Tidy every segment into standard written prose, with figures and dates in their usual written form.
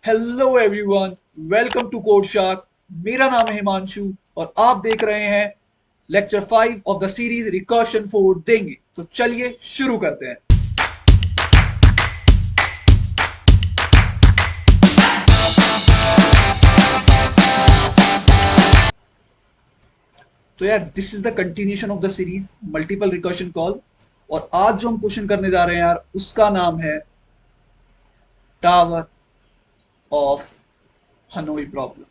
Hello everyone, welcome to code shark. मेरा नाम है हिमांशु और आप देख रहे हैं lecture 5 of the series recursion for देंगे। तो चलिए शुरू करते हैं। तो यार, this is the continuation of the series multiple recursion call. और आज जो हम क्वेश्चन करने जा रहे हैं यार, उसका नाम है टावर ऑफ हनोई प्रॉब्लम।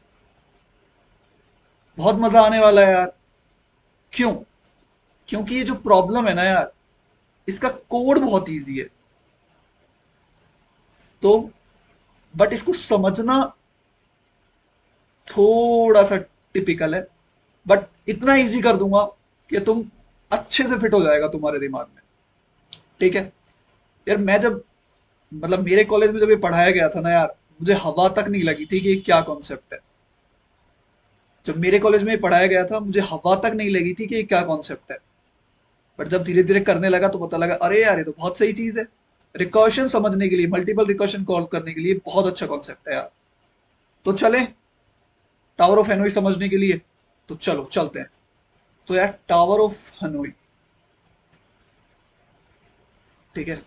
बहुत मजा आने वाला है यार। क्यों? क्योंकि ये जो प्रॉब्लम है ना यार, इसका कोड बहुत इजी है। तो बट इसको समझना थोड़ा सा टिपिकल है। बट इतना इजी कर दूंगा कि तुम अच्छे से फिट हो जाएगा तुम्हारे दिमाग में। ठीक है यार। मैं जब मेरे कॉलेज में जब ये पढ़ाया गया था ना यार, मुझे हवा तक नहीं लगी थी कि ये क्या कॉन्सेप्ट है। जब मेरे कॉलेज में ये पढ़ाया गया था, मुझे हवा तक नहीं लगी थी कि ये क्या कॉन्सेप्ट है। बट जब धीरे धीरे करने लगा तो पता लगा, अरे यार, ये तो बहुत सही चीज है। रिकर्शन समझने के लिए, मल्टीपल रिकर्शन कॉल करने के लिए बहुत अच्छा कॉन्सेप्ट है यार। तो चलें टावर ऑफ हेनोई समझने के लिए। तो चलो चलते हैं। तो यार, टावर ऑफ हनोई, ठीक है,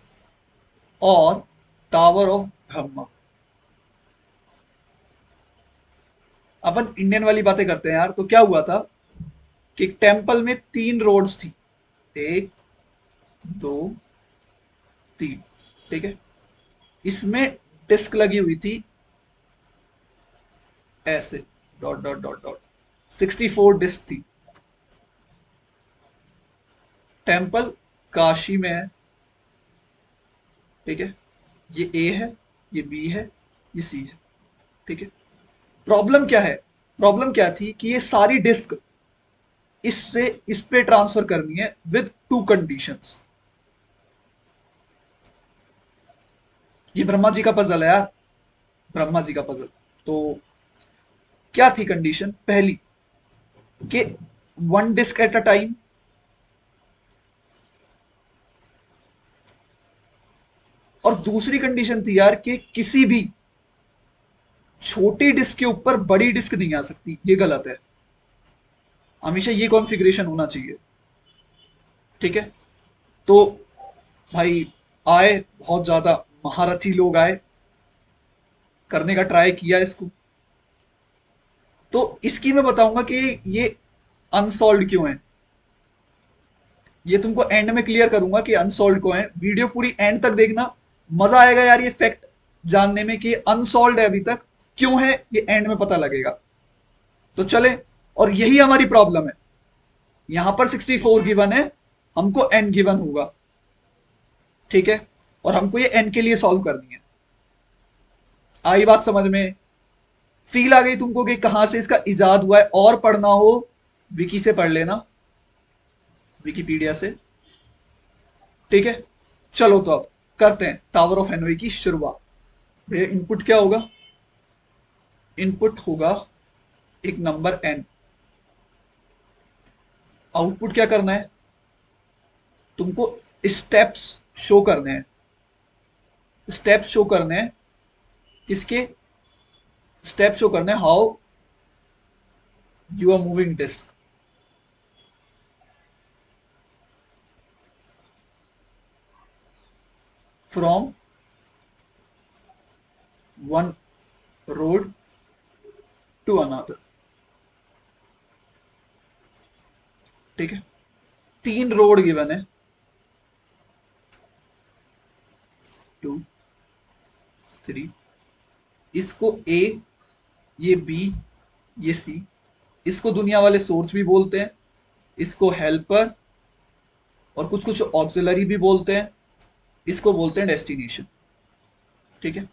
और tower of Brahma. Upon Indian वाली बातें करते हैं यार। तो क्या हुआ था कि एक टेम्पल में तीन रोड्स थी। एक, दो, तीन। ठीक है। इसमें डिस्क लगी हुई थी ऐसे, dot dot dot dot. 64 disk थी। टेम्पल काशी में है। ठीक है। ये ए है, ये बी है, ये सी है। ठीक है। प्रॉब्लम क्या है? प्रॉब्लम क्या थी कि ये सारी डिस्क इससे इस पे ट्रांसफर करनी है विद टू कंडीशंस। ये ब्रह्मा जी का पजल है यार, ब्रह्मा जी का पजल। तो क्या थी कंडीशन पहली? कि one disk at a time, और दूसरी कंडीशन थी यार कि किसी भी छोटी डिस्क के ऊपर बड़ी डिस्क नहीं आ सकती। ये गलत है। हमेशा ये कॉन्फ़िगरेशन होना चाहिए। ठीक है। तो भाई, आए बहुत ज्यादा महारथी लोग आए, करने का ट्राई किया इसको। तो इसकी मैं बताऊंगा कि ये अनसॉल्व क्यों है। ये तुमको एंड में क्लियर करूंगा कि अनसॉल्व क्यों है। वीडियो पूरी एंड तक देखना। मजा आएगा यार ये फैक्ट जानने में कि अनसॉल्व है अभी तक। क्यों है ये एंड में पता लगेगा। तो चले। और यही हमारी प्रॉब्लम है। यहां पर 64 गिवन है, हमको एन गिवन होगा। ठीक है। और हमको ये एन के लिए सॉल्व करनी है। आई बात समझ में? फील आ गई तुमको कि कहां से इसका इजाद हुआ है? और पढ़ना हो, विकी से पढ़ लेना, विकीपीडिया से। ठीक है। चलो तो अब करते हैं टावर ऑफ हेनरी की शुरुआत। भैया, इनपुट क्या होगा? इनपुट होगा एक नंबर एन। आउटपुट क्या करना है? तुमको स्टेप्स शो करने हैं। स्टेप्स शो करने हैं। किसके? स्टेप शो करने हैं how you are moving disk from one rod to another. ठीक है। तीन रोड गिवन है, टू, थ्री। इसको ए, ये बी, ये सी। इसको दुनिया वाले सोर्स भी बोलते हैं, इसको हेल्पर और कुछ कुछ ऑक्सिलरी भी बोलते हैं। इसको बोलते हैं डेस्टिनेशन। ठीक है।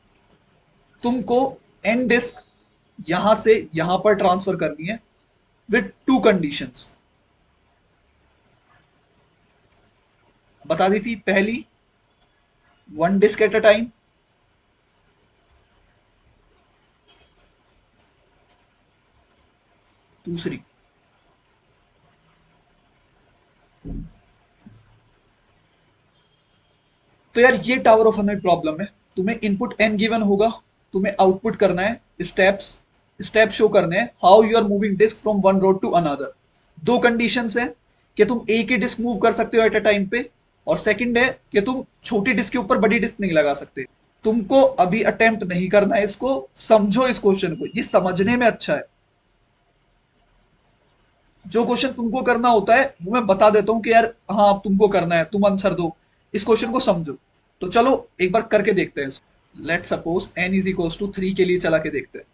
तुमको एन डिस्क यहां से यहां पर ट्रांसफर करनी है विद टू कंडीशंस। बता दी थी पहली, one disk at a time. दूसरी, तो यार ये टावर ऑफ हनोई प्रॉब्लम है। तुम्हें इनपुट एन गिवन होगा, तुम्हें आउटपुट करना है, स्टेप शो करने हैं, how you are moving disk from one rod to another. दो कंडीशंस है कि तुम एक ही डिस्क मूव कर सकते हो एट अ टाइम पे, और सेकंड है कि तुम छोटी डिस्क के ऊपर बड़ी डिस्क नहीं लगा सकते। तुमको अभी अटेम्प्ट नहीं करना है इसको, समझो इस क्वेश्चन को, ये समझने में अच्छा है। जो क्वेश्चन तुमको करना होता है वो मैं बता देता हूं कि यार हाँ अब तुमको करना है, तुम आंसर दो, इस क्वेश्चन को समझो। तो चलो एक बार करके देखते हैं। Let suppose n is equal to 3 के लिए चला के देखते हैं।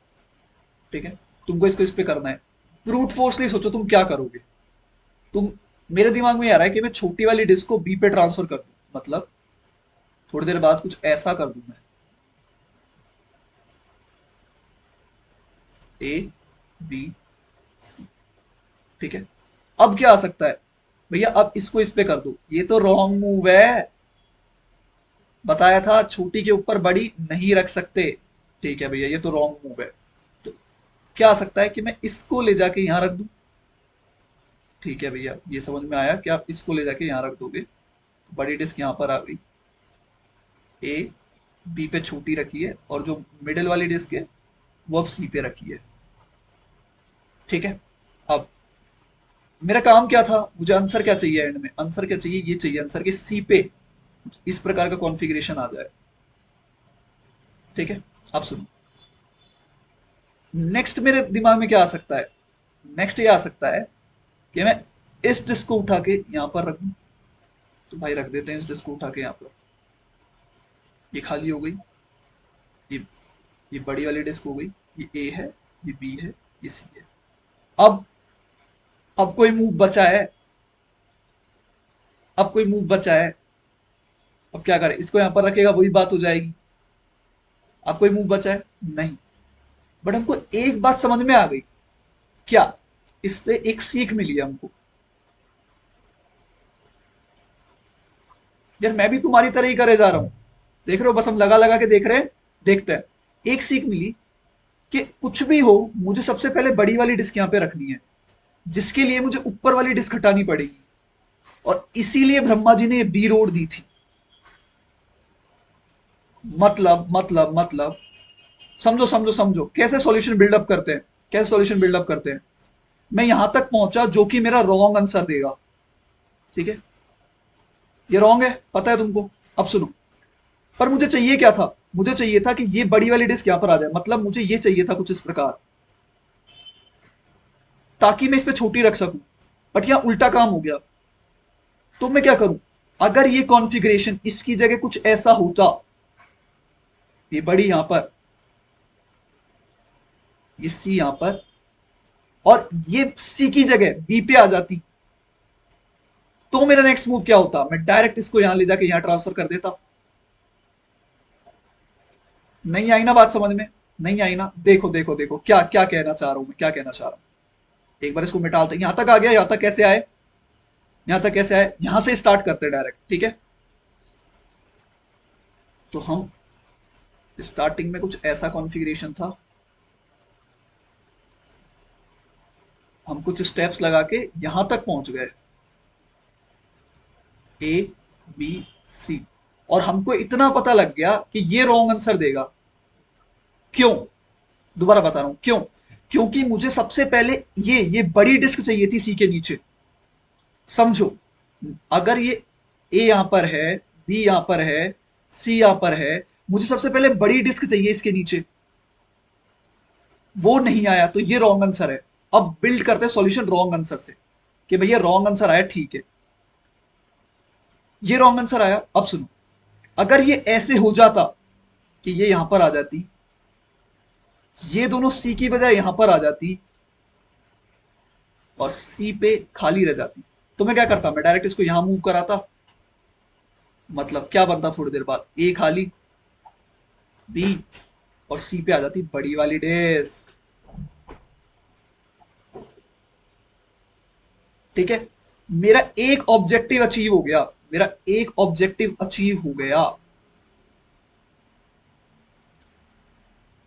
ठीक है, तुमको इसको इस पे करना है। ब्रूट फोर्सली सोचो तुम क्या करोगे। तुम, मेरे दिमाग में आ रहा है कि मैं छोटी वाली डिस्क को बी पे ट्रांसफर कर दूं, मतलब थोड़ी देर बाद कुछ ऐसा कर दूं मैं, ए बी सी। ठीक है, अब क्या आ सकता है भैया, अब इसको इस पे कर दो, ये तो रॉन्ग मूव है। बताया था छोटी के ऊपर बड़ी नहीं रख सकते। ठीक है भैया, ये तो रॉन्ग मूव है। तो क्या आ सकता है कि मैं इसको ले जाके यहां रख दूं। ठीक है भैया, ये समझ में आया कि आप इसको ले जाके यहां रख दोगे, बड़ी डिस्क यहां पर आ गई, ए बी पे छोटी रखी है, और जो मिडिल वाली डिस्क है वो अब सी पे रखी है। ठीक है, अब मेरा काम क्या था, मुझे आंसर क्या चाहिए एंड में, आंसर क्या चाहिए, ये चाहिए आंसर कि सी पे इस प्रकार का कॉन्फ़िगरेशन आ जाए। ठीक है, अब सुनो, नेक्स्ट मेरे दिमाग में क्या आ सकता है, नेक्स्ट ये आ सकता है कि मैं इस डिस्क को उठा के यहां पर रख दूं। तो भाई रख देते हैं इस डिस्क को उठा के यहां पर, ये खाली हो गई, ये ये बड़ी वाली डिस्क हो गई, ये ए है, ये बी है, ये सी है। अब अब कोई मूव बचा है, अब कोई मूव बचा है, अब क्या करें, इसको यहां पर रखेगा वही बात हो जाएगी। अब कोई मूव बचा है नहीं, बट हमको एक बात समझ में आ गई, क्या, इससे एक सीख मिली हमको। यार मैं भी तुम्हारी तरह ही करे जा रहा हूं, देख रहे हो, बस हम लगा लगा के देख रहे हैं, देखते हैं। एक सीख मिली कि कुछ भी हो, मुझे सबसे पहले बड़ी वाली डिस्क यहां पे रखनी है, जिसके लिए मुझे ऊपर वाली डिस्क हटानी पड़ेगी, और इसीलिए ब्रह्मा जी ने ये बी रोड दी थी। मतलब समझो समझो समझो कैसे सॉल्यूशन बिल्डअप करते हैं, कैसे सॉल्यूशन बिल्डअप करते हैं। मैं यहां तक पहुंचा जो कि मेरा रॉन्ग आंसर देगा। ठीक है, ये रॉन्ग है पता है तुमको। अब सुनो, पर मुझे चाहिए क्या था, मुझे चाहिए था कि ये बड़ी वाली डिस्क यहां पर आ जाए, मतलब मुझे ये चाहिए था कुछ इस प्रकार, ताकि मैं इस पे छोटी रख सकूं। बट यहां उल्टा काम हो गया। तो मैं क्या करूं, अगर ये कॉन्फ़िगरेशन इसकी जगह कुछ ऐसा होता, ये बड़ी यहां पर, ये सी यहां पर, और ये सी की जगह बी पे आ जाती, तो मेरा नेक्स्ट मूव क्या होता, मैं डायरेक्ट इसको यहां ले जाके यहां ट्रांसफर कर देता। नहीं आई ना बात समझ में, नहीं आई ना। देखो देखो देखो क्या क्या कहना चाह रहा हूं मैं, क्या कहना चाह रहा हूं। एक बार इसको मिटाते हैं, यहां तक आ गया, यहां तक कैसे आए, यहां तक कैसे आए, यहां से स्टार्ट करते हैं डायरेक्ट। ठीक है, तो हम स्टार्टिंग में कुछ ऐसा कॉन्फ़िगरेशन था, हम कुछ स्टेप्स लगा के यहां तक पहुंच गए, ए बी सी, और हमको इतना पता लग गया कि ये रॉन्ग आंसर देगा। क्यों, दोबारा बता रहा हूं क्यों, क्योंकि मुझे सबसे पहले ये बड़ी डिस्क चाहिए थी सी के नीचे। समझो, अगर ये ए यहां पर है, बी यहां पर है, सी यहां पर है, मुझे सबसे पहले बड़ी डिस्क चाहिए इसके नीचे, वो नहीं आया, तो ये रॉन्ग आंसर है। अब बिल्ड करते हैं सॉल्यूशन रॉन्ग आंसर से, कि भैया रॉन्ग आंसर आया, ठीक है, ये रॉन्ग आंसर आया। अब सुनो, अगर ये ऐसे हो जाता कि ये यहां पर आ जाती, ये दोनों सी की बजाय यहां पर आ जाती, और सी पे खाली रह जाती, तो मैं क्या करता, मैं डायरेक्ट इसको यहां मूव कराता। मतलब क्या बनता, थोड़ी देर बाद ए खाली, बी, और सी पे आ जाती बड़ी वाली डिस्क। ठीक है, मेरा एक ऑब्जेक्टिव अचीव हो गया, मेरा एक ऑब्जेक्टिव अचीव हो गया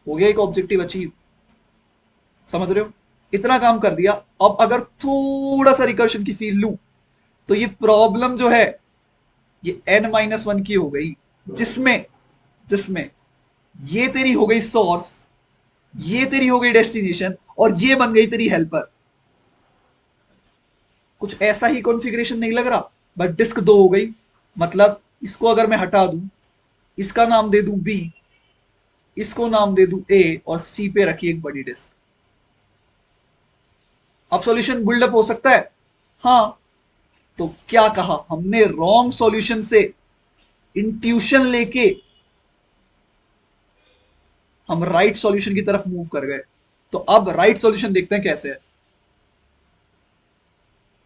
एक ऑब्जेक्टिव अचीव। समझ रहे हो, इतना काम कर दिया। अब अगर थोड़ा सा रिकर्शन की फील लूं, तो ये प्रॉब्लम जो है ये n-1 की हो गई, जिसमें जिसमें ये तेरी हो गई सोर्स, ये तेरी हो गई डेस्टिनेशन, और ये बन गई तेरी हेल्पर। कुछ ऐसा ही कॉन्फ़िगरेशन नहीं लग रहा? बट डिस्क दो हो गई, मतलब इसको अगर मैं हटा दूं, इसका नाम दे दूं बी, इसको नाम दे दूं ए, और सी पे रखी एक बड़ी डिस्क। अब सॉल्यूशन बिल्डअप हो सकता है? हाँ। तो क्या कहा हमने, रॉन्ग सॉल्यूशन से इंट्यूशन लेके हम राइट सॉल्यूशन की तरफ मूव कर गए। तो अब राइट सॉल्यूशन देखते हैं कैसे है।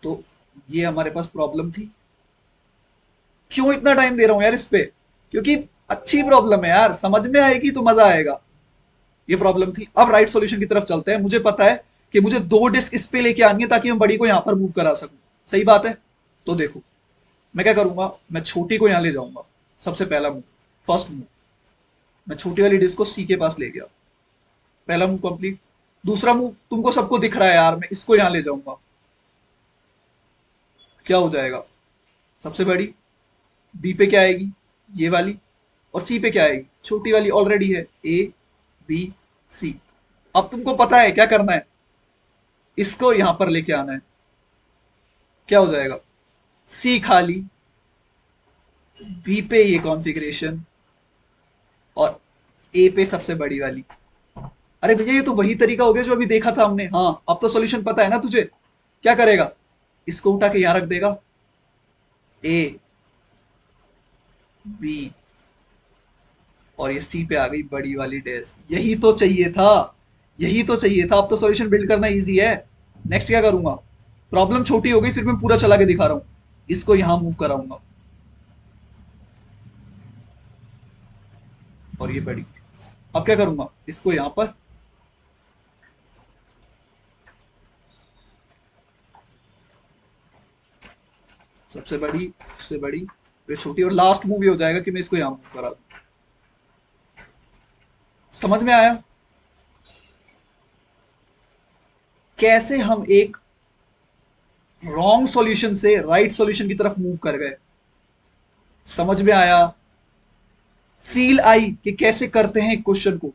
तो ये हमारे पास प्रॉब्लम थी। क्यों इतना टाइम दे रहा हूं यार इस पे? क्योंकि अच्छी प्रॉब्लम है यार, समझ में आएगी तो मजा आएगा। ये प्रॉब्लम थी। अब राइट सॉल्यूशन की तरफ चलते हैं। मुझे पता है कि मुझे दो डिस्क इस पे लेके आनी है ताकि मैं बड़ी को यहां पर मूव करा सकूं। सही बात है। तो देखो, मैं क्या करूंगा, मैं छोटी को यहां ले जाऊंगा। सबसे पहला मूव, फर्स्ट मूव, मैं छोटी वाली डिस्क को सी के पास ले गया। पहला मूव कंप्लीट। दूसरा मूव तुमको सबको दिख रहा है यार, मैं इसको यहां ले जाऊंगा। क्या हो जाएगा? सबसे बड़ी बी पे क्या आएगी, ये वाली, और सी पे क्या आएगी, छोटी वाली ऑलरेडी है, ए बी सी। अब तुमको पता है क्या करना है, इसको यहां पर लेके आना है। क्या हो जाएगा, सी खाली, बी पे ये कॉन्फ़िगरेशन, और ए पे सबसे बड़ी वाली। अरे भैया, ये तो वही तरीका हो गया जो अभी देखा था हमने। हाँ, अब तो सॉल्यूशन पता है ना तुझे। क्या करेगा, इसको उठा के यहां रख देगा, ए बी, और ये सी पे आ गई बड़ी वाली डेस्क। यही तो चाहिए था, यही तो चाहिए था। अब तो सॉल्यूशन बिल्ड करना इजी है। नेक्स्ट क्या करूंगा, प्रॉब्लम छोटी हो गई, फिर मैं पूरा चला के दिखा रहा हूं। इसको यहां मूव कराऊंगा, और ये बड़ी। अब क्या करूंगा, इसको यहां पर, सबसे बड़ी, सबसे बड़ी, फिर छोटी, और लास्ट मूव ये हो जाएगा कि मैं इसको यहां मूव करा दूं। समझ में आया कैसे हम एक रॉन्ग सॉल्यूशन से राइट सॉल्यूशन की तरफ मूव कर गए? समझ में आया? फील आई कि कैसे करते हैं क्वेश्चन को।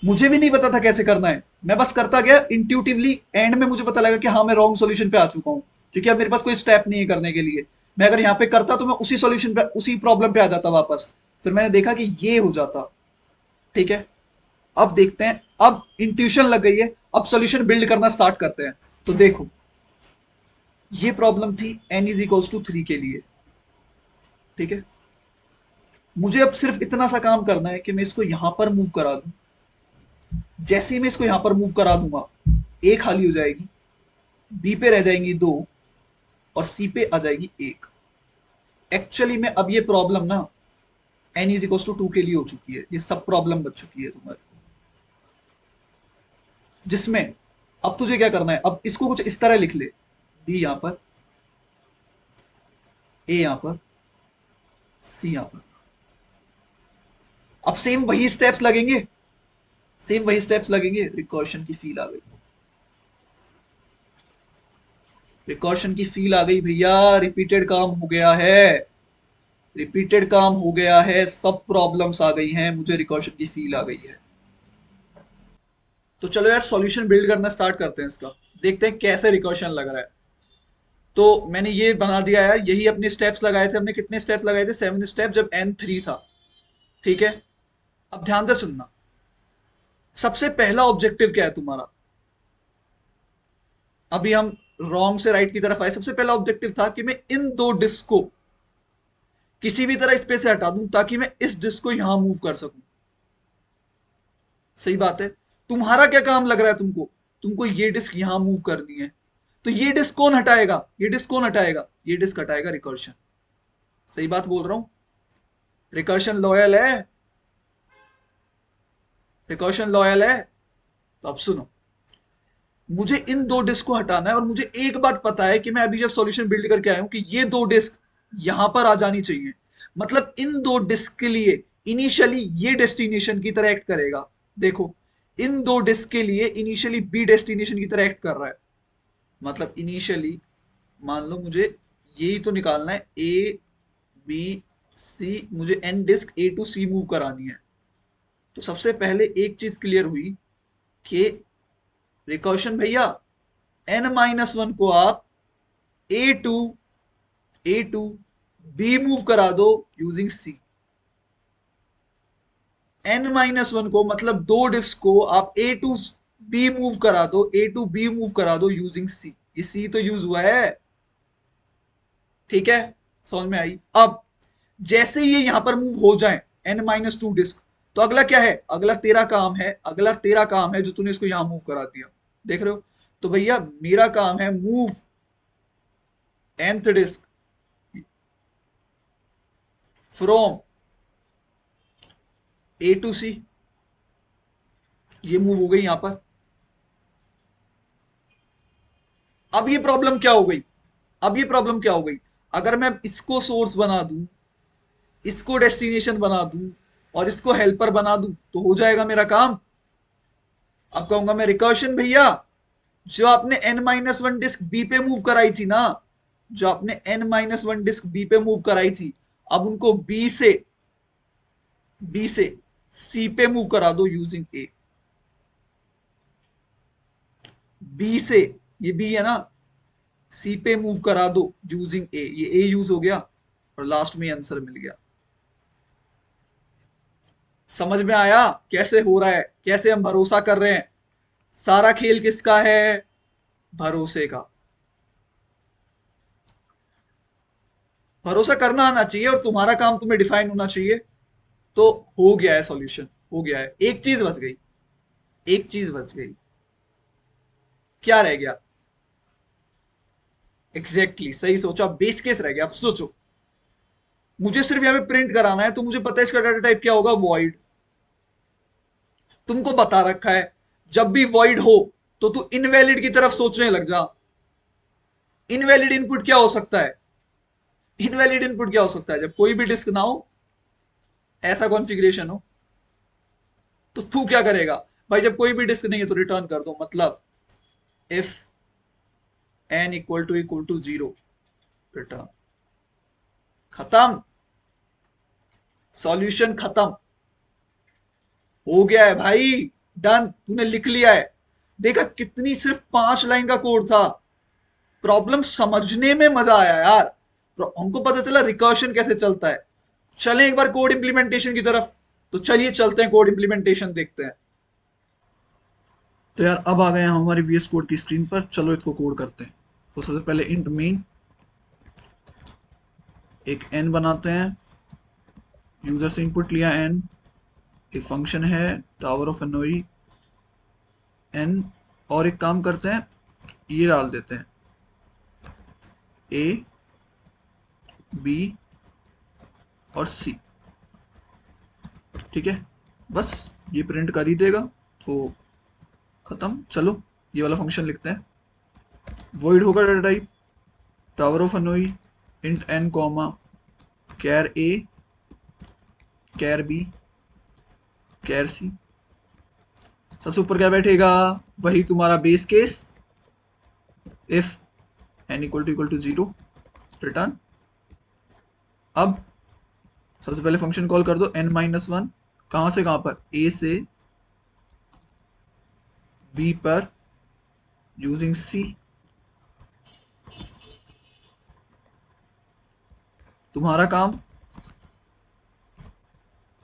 मुझे भी नहीं पता था कैसे करना है, मैं बस करता गया इंट्यूटिवली। एंड में मुझे पता लगा कि हाँ, मैं रॉन्ग सॉल्यूशन पे आ चुका हूँ, क्योंकि अब मेरे पास कोई स्टेप नहीं है करने के लिए। मैं अगर यहाँ पे करता तो मैं उसी सॉल्यूशन पे, उसी प्रॉब्लम पे आ जाता वापस। फिर मैंने देखा कि ये हो जाता। ठीक है, अब देखते हैं। अब इंट्यूशन लग गई है, अब सॉल्यूशन बिल्ड करना स्टार्ट करते हैं। तो देखो, ये प्रॉब्लम थी n इज इक्वल्स टू 3 के लिए। ठीक है, मुझे अब सिर्फ इतना सा काम करना है कि मैं इसको यहां पर मूव करा दूं। जैसे ही मैं इसको यहां पर मूव करा दूंगा, ए खाली हो जाएगी, बी पे रह जाएंगी दो, और सी पे आ जाएगी एक। एक्चुअली में अब ये प्रॉब्लम ना n इज इक्वल टू 2 के लिए हो चुकी है। ये सब प्रॉब्लम बच चुकी है तुम्हारी, जिसमें अब तुझे क्या करना है, अब इसको कुछ इस तरह लिख ले, बी यहां पर, ए यहां पर, सी यहां पर। अब सेम वही स्टेप्स लगेंगे, सेम वही स्टेप्स लगेंगे। रिकॉर्शन की फील आ गई, रिकॉर्शन की फील आ गई भैया। रिपीटेड काम हो गया है, रिपीटेड काम हो गया है, सब प्रॉब्लम्स आ गई हैं, मुझे रिकॉर्शन की फील आ गई है। तो चलो यार, सॉल्यूशन बिल्ड करना स्टार्ट करते हैं इसका। देखते हैं कैसे रिकॉर्शन लग रहा है। तो मैंने ये बना दिया यार, यही अपने स्टेप्स लगाए थे हमने। कितने स्टेप्स लगाए थे, 7 स्टेप, जब n 3 था। ठीक है, अब ध्यान से सुनना। सबसे पहला ऑब्जेक्टिव क्या है तुम्हारा? अभी हम रॉन्ग से राइट की तरफ आए। सबसे पहला ऑब्जेक्टिव था कि मैं इन दो डिस्क को किसी भी तरह स्पेस से हटा दूं ताकि मैं इस डिस्क को यहां मूव कर सकूं। सही बात है। तुम्हारा क्या काम लग रहा है तुमको? तुमको ये डिस्क यहां मूव करनी है। तो ये डिस्क कौन हटाएगा, ये डिस्क कौन हटाएगा? ये डिस्क हटाएगा रिकर्शन। सही बात बोल रहा हूं? रिकर्शन लॉयल है, रिकर्शन लॉयल है। तो अब सुनो, मुझे इन दो डिस्क को हटाना है, और मुझे एक बात पता है कि मैं अभी जब सॉल्यूशन बिल्ड करके आया हूं कि ये दो डिस्क यहां पर आ जानी चाहिए। मतलब इन दो डिस्क के लिए इनिशियली ये डेस्टिनेशन की तरह एक्ट करेगा। देखो, इन दो डिस्क के लिए इनिशियली बी डेस्टिनेशन की तरह एक्ट कर रहा है। मतलब इनिशियली मान लो मुझे यही तो निकालना है, ए बी सी, मुझे N disk A to C मूव करानी है। तो सबसे पहले एक चीज क्लियर हुई कि रिकर्शन भैया n-1 को आप a टू बी मूव करा दो यूजिंग c। n-1 को मतलब दो डिस्क को आप a टू बी मूव करा दो, यूजिंग c। ये c तो यूज हुआ है, ठीक है, समझ में आई। अब जैसे ये यहां पर मूव हो जाए n-2 डिस्क, तो अगला क्या है, अगला तेरा काम है जो तूने इसको यहां मूव करा दिया, देख रहे हो। तो भैया मेरा काम है move nth disk from a to c। ये मूव हो गई यहां पर। अब ये प्रॉब्लम क्या हो गई, अगर मैं इसको सोर्स बना दूं, इसको डेस्टिनेशन बना दूं और इसको हेल्पर बना दूं, तो हो जाएगा मेरा काम। अब कहूंगा मैं रिकर्शन भैया, जो आपने n-1 डिस्क बी पे मूव कराई थी ना, अब उनको बी से सी पे मूव करा दो यूजिंग ए। बी से, ये बी है ना, सी पे मूव करा दो यूजिंग ए। ये ए यूज हो गया और लास्ट में आंसर मिल गया। समझ में आया कैसे हो रहा है, कैसे हम भरोसा कर रहे हैं। सारा खेल किसका है, भरोसे का। भरोसा करना आना चाहिए और तुम्हारा काम तुम्हें डिफाइन होना चाहिए। तो हो गया है सॉल्यूशन, हो गया है। एक चीज बच गई, एक चीज बच गई, क्या रह गया, एग्जैक्टली सही सोचा, बेस केस रह गया। अब सोचो, मुझे सिर्फ यहां पे प्रिंट कराना है, तो मुझे पता है इसका डाटा टाइप क्या होगा, वॉइड। तुमको बता रखा है जब भी वॉइड हो तो तू इनवैलिड की तरफ सोचने लग जा। इनवैलिड इनपुट क्या हो सकता है, जब कोई भी डिस्क ना हो, ऐसा कॉन्फ़िगरेशन हो, तो तू क्या करेगा भाई, जब कोई भी डिस्क नहीं है तो रिटर्न कर दो, मतलब इफ n== 0, रिटर्न। खत्म, सॉल्यूशन खत्म, हो गया है भाई, डन, तूने लिख लिया है। देखा कितनी, सिर्फ 5 लाइन का कोड था। प्रॉब्लम समझने में मजा आया यार, हमको पता चला रिकर्शन कैसे चलता है। चलें एक बार कोड इंप्लीमेंटेशन की तरफ, तो चलिए चलते हैं, कोड इंप्लीमेंटेशन देखते हैं। तो यार अब आ गए हैं हमारी वीएस कोड की स्क्रीन पर, चलो इसको कोड करते हैं। तो सबसे पहले इंट मेन, एक n बनाते हैं, यूजर से इनपुट लिया n, एक फंक्शन है टावर ऑफ एनोई n, और एक काम करते हैं, ये डाल देते हैं a b और c, ठीक है, बस ये प्रिंट कर ही देगा, तो खत्म। चलो ये वाला फंक्शन लिखते हैं, वॉइड होगा data type tower of Hanoi int n comma char a char b char c। सबसे ऊपर क्या बैठेगा, वही तुम्हारा base case, if n== 0, return. अब सबसे पहले फंक्शन कॉल कर दो n-1, कहां से कहां पर, a से b पर यूजिंग c। तुम्हारा काम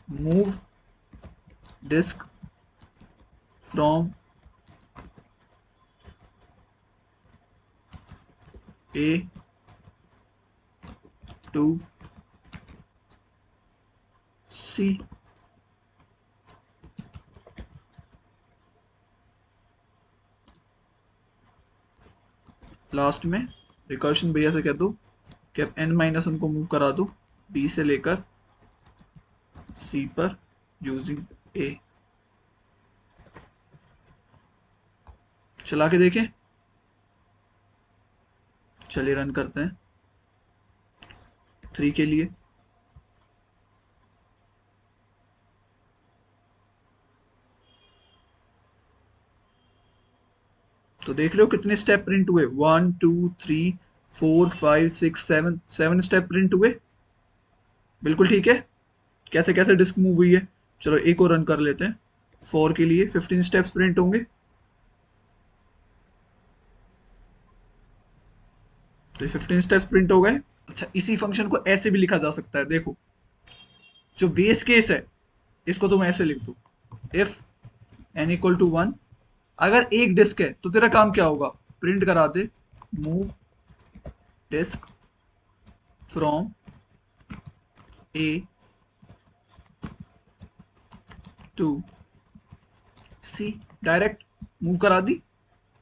move disk from a to c। Last में रिकर्शन भैया से कह दो कि अब n-1 को मूव करा दो b से लेकर c पर यूजिंग a। चला के देखें, चलिए रन करते हैं 3 के लिए। तो देख रहे हो कितने स्टेप प्रिंट हुए, 1 2 3 4 5 6 7 स्टेप प्रिंट हुए। बिल्कुल ठीक है, कैसे कैसे डिस्क मूव हुई है। चलो एक और रन कर लेते हैं। 4 के लिए 15 स्टेप्स प्रिंट होंगे, तो 15 स्टेप्स प्रिंट हो गए। अच्छा, इसी फंक्शन को ऐसे भी लिखा जा सकता है, देखो जो बेस केस है इसको तुम ऐसे लिख दो, इफ n इक्वल टू 1, अगर एक डिस्क है तो तेरा काम क्या होगा, प्रिंट करा दे move disk from A to C, direct move करा दी।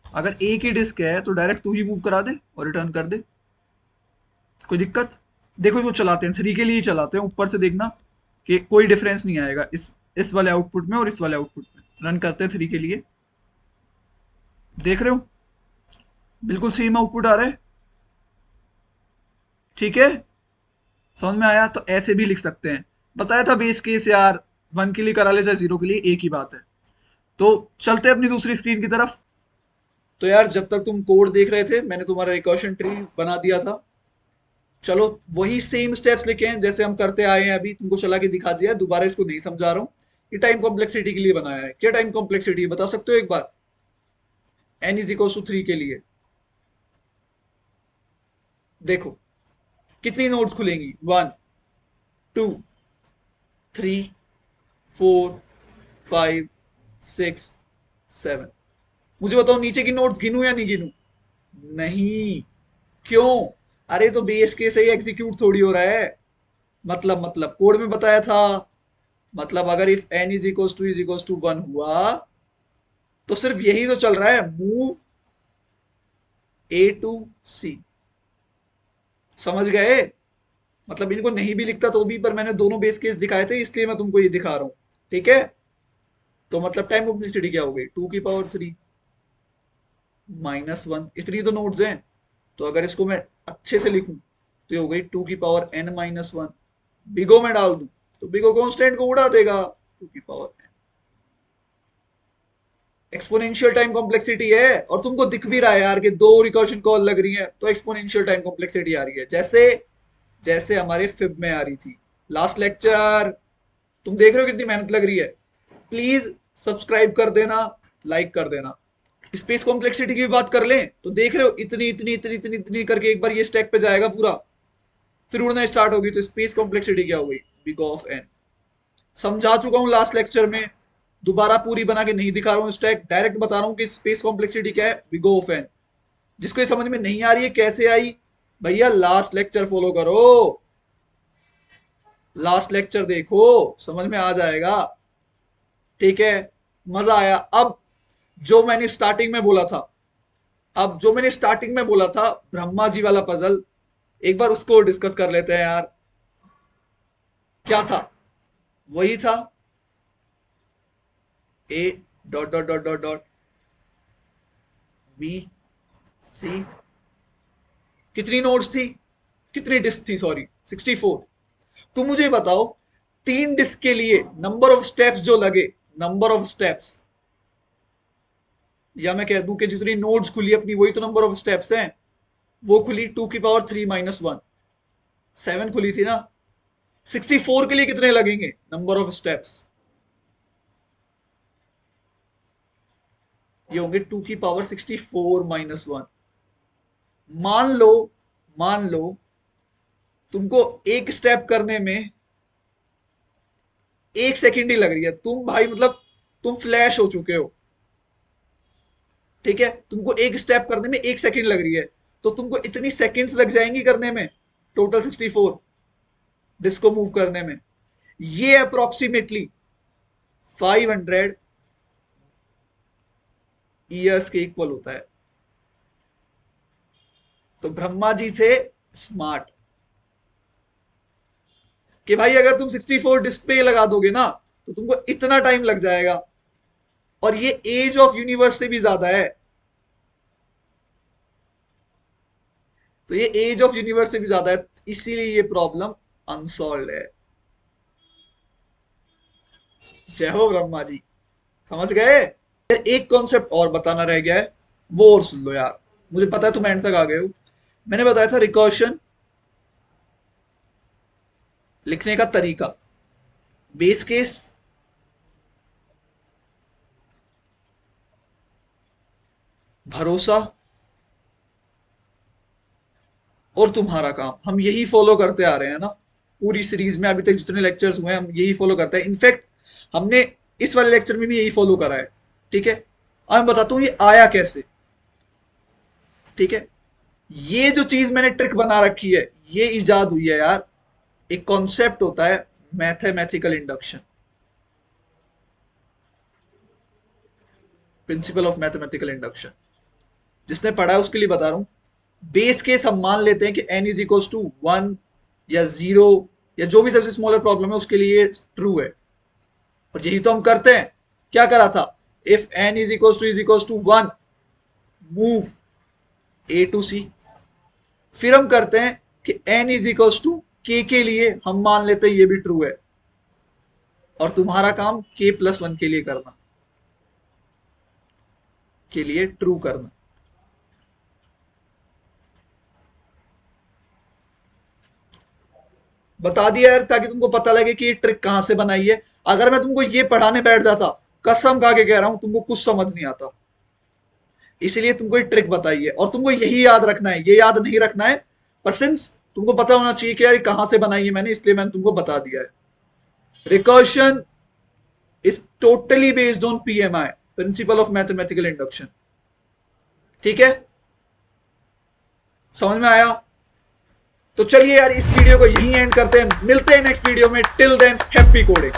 अगर एक ही डिस्क है तो डायरेक्ट तू ही मूव करा दे और रिटर्न कर दे, कोई दिक्कत। देखो इसको चलाते हैं, 3 के लिए ही चलाते हैं, ऊपर से देखना कि कोई डिफरेंस नहीं आएगा इस वाले आउटपुट में और इस वाले आउटपुट में। रन करते हैं 3 के लिए, देख रहे हो बिल्कुल सेम आउटपुट आ रहा है, ठीक है। समझ में आया, तो ऐसे भी लिख सकते हैं। बताया था बेस केस यार, 1 के लिए करा ले चाहे 0 के लिए, एक ही बात है। तो चलते हैं अपनी दूसरी स्क्रीन की तरफ। तो यार जब तक तुम कोड देख रहे थे मैंने तुम्हारा रिकर्शन ट्री बना दिया था। चलो वही सेम स्टेप्स लिखे हैं जैसे हम करते आए हैं, अभी तुमको चला के दिखा दिया, दोबारा इसको नहीं समझा रहा हूँ। ये टाइम कॉम्प्लेक्सिटी के लिए बनाया है। क्या टाइम कॉम्प्लेक्सिटी बता सकते हो एक बार, n इज इक्वल टू 3 के लिए? देखो कितनी नोड्स खुलेंगी, 1 2 3 4 5 6 7। मुझे बताओ नीचे की नोड्स गिनूं या नहीं गिनूं? नहीं। क्यों? अरे तो बेस केस ही एग्जीक्यूट थोड़ी हो रहा है। मतलब कोड में बताया था, मतलब अगर if n is equal to 1 हुआ तो सिर्फ यही तो चल रहा है, मूव ए टू सी। समझ गए? मतलब इनको नहीं भी लिखता तो भी, पर मैंने दोनों बेस केस दिखाए थे इसलिए मैं तुमको ये दिखा रहा हूं, ठीक है। तो मतलब टाइम कॉम्प्लेक्सिटी क्या हो गई, 2 की पावर 3 -1, इतनी तो नोड्स हैं। तो अगर इसको मैं अच्छे से लिखूं तो ये हो गई 2 की पावर n-1। बिगो में डाल दूं तो बिगो कांस्टेंट को उड़ा देगा, 2 की power n। Exponential time complexity है, और तुमको दिख भी रहा है यार कि दो रिकर्शन कॉल लग रही है, तो एक्सपोनेंशियल टाइम कॉम्प्लेक्सिटी आ रही है, जैसे जैसे हमारे फिब में आ रही थी लास्ट लेक्चर। तुम देख रहे हो कितनी मेहनत लग रही है। प्लीज सब्सक्राइब कर देना, लाइक कर देना। स्पेस कॉम्प्लेक्सिटी की भी बात कर लें तो देख रहे हो इतनी इतनी इतनी इतनी इतनी करके एक बार ये स्टैक पे जाएगा पूरा, फिर उड़ना स्टार्ट होगी। तो स्पेस कॉम्प्लेक्सिटी क्या हो गई, बिग ऑफ एन। समझा चुका हूं लास्ट लेक्चर में, दोबारा पूरी बना के नहीं दिखा रहा हूं स्टैक, डायरेक्ट बता रहा हूं कि स्पेस कॉम्प्लेक्सिटी क्या है, बिग ऑफ एन। जिसको ये समझ में नहीं आ रही है कैसे आई, भैया लास्ट लेक्चर फॉलो करो, लास्ट लेक्चर देखो, समझ में आ जाएगा, ठीक है। मजा आया। अब जो मैंने स्टार्टिंग में बोला था, अब जो मैंने स्टार्टिंग में बोला था ब्रह्मा जी वाला पजल, एक बार उसको डिस्कस कर लेते हैं यार। क्या था? वही था A dot dot dot dot dot B C. कितनी नोड्स थी, कितनी डिस्क थी, सॉरी 64। तुम मुझे बताओ 3 डिस्क के लिए नंबर ऑफ स्टेप्स जो लगे, नंबर ऑफ स्टेप्स, या मैं कह दूं कि जितनी नोड्स खुली अपनी वही तो नंबर ऑफ स्टेप्स हैं। वो खुली 2 की पावर 3 - 1, 7 खुली थी ना। 64 के लिए कितने लगेंगे नंबर ऑफ स्टेप्स? ये होंगे 2 की पावर 64 - 1। मान लो, मान लो तुमको एक स्टेप करने में 1 सेकंड ही लग रही है, तुम भाई मतलब तुम फ्लैश हो चुके हो, ठीक है। तुमको एक स्टेप करने में 1 सेकंड लग रही है, तो तुमको इतनी सेकंड्स लग जाएंगी करने में, टोटल 64 डिस्क को मूव करने में। ये अप्रोक्सीमेटली 500 ईयर्स के इक्वल होता है। तो ब्रह्मा जी थे स्मार्ट कि भाई अगर तुम 64 डिस्क पे लगा दोगे ना तो तुमको इतना टाइम लग जाएगा, और ये एज ऑफ यूनिवर्स से भी ज्यादा है। तो ये एज ऑफ यूनिवर्स से भी ज्यादा है, इसीलिए ये प्रॉब्लम अनसॉल्व है। जय हो ब्रह्मा जी। समझ गए? यार एक कॉन्सेप्ट और बताना रह गया है, वो और सुन लो यार। मुझे पता है तुम एंड तक आ गए हो। मैंने बताया था रिकर्शन लिखने का तरीका, बेस केस, भरोसा और तुम्हारा काम, हम यही फॉलो करते आ रहे हैं ना पूरी सीरीज में। अभी तक जितने लेक्चर्स हुए हैं हम यही फॉलो करते हैं। इनफैक्ट हमने इस वाले लेक्चर में भी यही फॉलो करा है। ठीक है, अब मैं बताता हूं ये आया कैसे। ठीक है, ये जो चीज मैंने ट्रिक बना रखी है ये इजाद हुई है यार। एक कॉन्सेप्ट होता है mathematical induction, principle of mathematical induction. जिसने पढ़ा है उसके लिए बता रहा हूं। बेस केस हम मान लेते हैं कि n इज इक्वल टू 1 या 0 या जो भी सबसे स्मॉलर प्रॉब्लम है उसके लिए ट्रू है। और यही तो हम करते हैं। क्या करा था, if n is equal to 1 move a to c। फिर हम करते हैं कि n is equal to k के लिए हम मान लेते हैं ये भी ट्रू है। और तुम्हारा काम k प्लस 1 के लिए करना, के लिए ट्रू करना। बता दिया यार ताकि तुमको पता लगे कि ये ट्रिक कहां से बनाई है। अगर मैं तुमको ये पढ़ाने बैठ जाता, कसम खा के कह रहा हूं तुमको कुछ समझ नहीं आता। इसलिए तुमको ये ट्रिक बताई है और तुमको यही याद रखना है, ये याद नहीं रखना है। पर सिंस तुमको पता होना चाहिए कि यार कहां से बनाई है मैंने, इसलिए मैंने तुमको बता दिया है। Recursion is totally based on PMI, principle of mathematical induction. ठीक है, समझ में आया? तो चलिए यार इस वीडियो को यहीं एंड करते हैं, मिलते हैं नेक्स्ट वीडियो में। Till than happy coding.